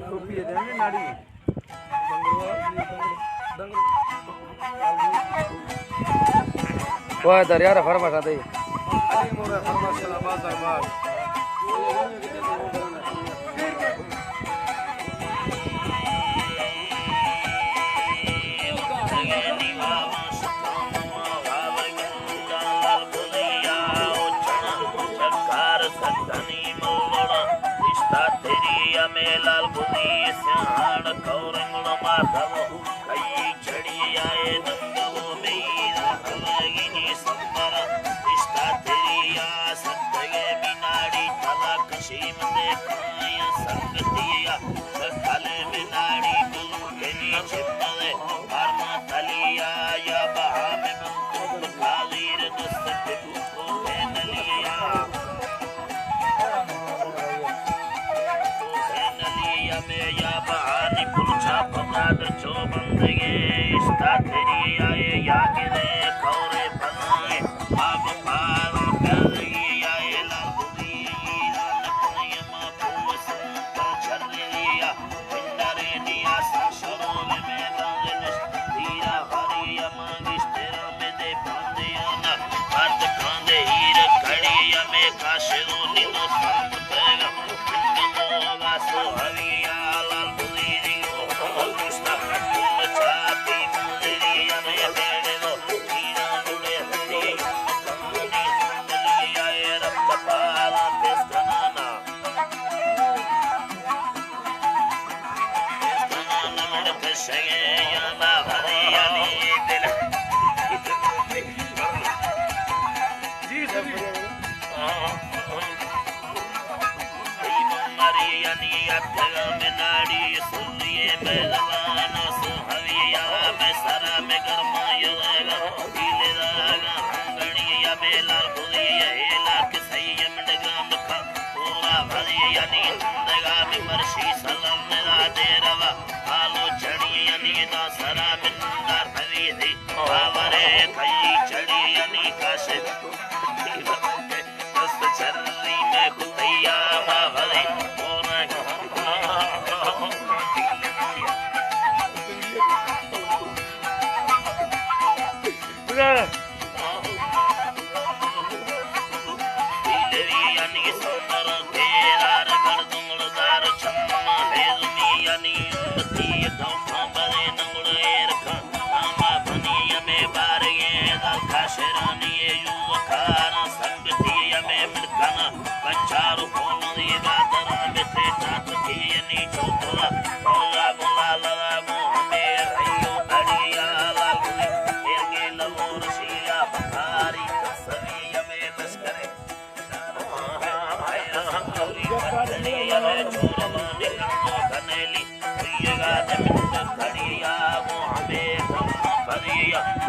टोपी है देंगे नाड़ी वो इधर यार फरमा खाते ही अली मोरा फरमा सलाबाद आबाद मेलाल बुद्धि सियाण कौरंगुण माधव कई चढ़ी आए नंदो मेरा हलगिनी संबर इष्टा तेरी आ सत्य बिनाड़ी तला कशीम देखाया संगतिया सखले बिनाड़ी बुलुकनी चिपले परमा तलिया या बहा में मंतुल खालीर दस्त को नलिया में या बहानी पुलचा पकाद जो बंदगे इष्टा तेरी आए या गिरे खौरे बनाए अब पारो करगी आए लागुदी लालकने माफूल संता चरलिया इंदरे निया संशरो में गंगनिस धीरा हरिया मांगिस्तेरा में दे पांदियाना हाथ कांदे हीर कड़िया में काशिरो निनो सांप तेगा इंदमो वासो हरिया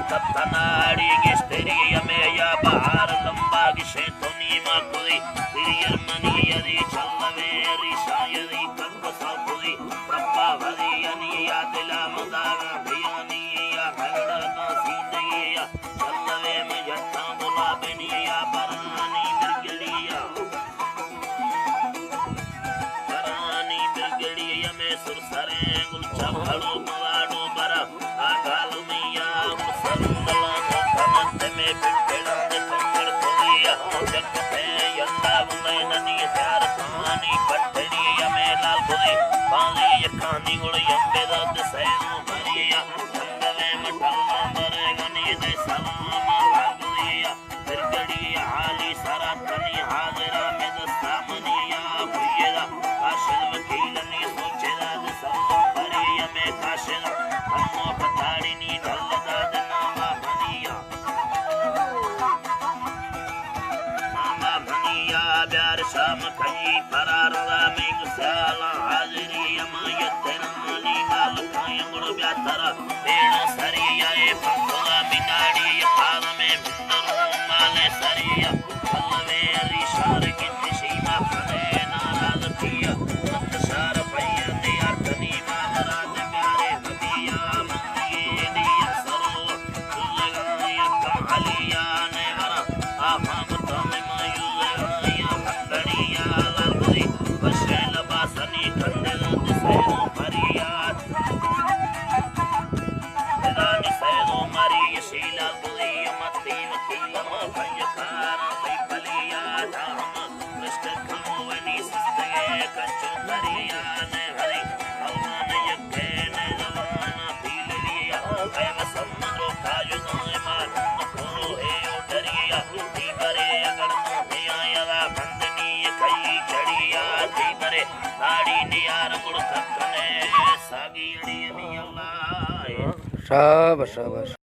तनाड़ी गिस्तेरिया में या बाहर लंबा गिशे तो नीमा कुदी तिरियर मनी यदि चलवे रिशा यदि कंग सापुदी प्रभा भरी यनी या दिला मदागा भियानी या भगड़ा ना सीधे या चलवे में जट्टा बुला बेनी या बरानी बिरगड़िया में सुरसरे गुलचा भड़ो मवाडो बरा आगाल में या शाम कई परारदा में साला हाजरी यमयतरानी माल कायंगुड़ ब्यातरा बेड़ा सरिया ए पंगला बिनाड़ी पाल में बिंदरो माले सरिया पल्लवे रिशार की सीमा फने नाराज किया मतशार भैया ने अर्थनी महाराज प्यारे हदिया मंदिए दिया सरो लगाया कमलिया ने हरा आफा में मायूया शाबाश शाबाश।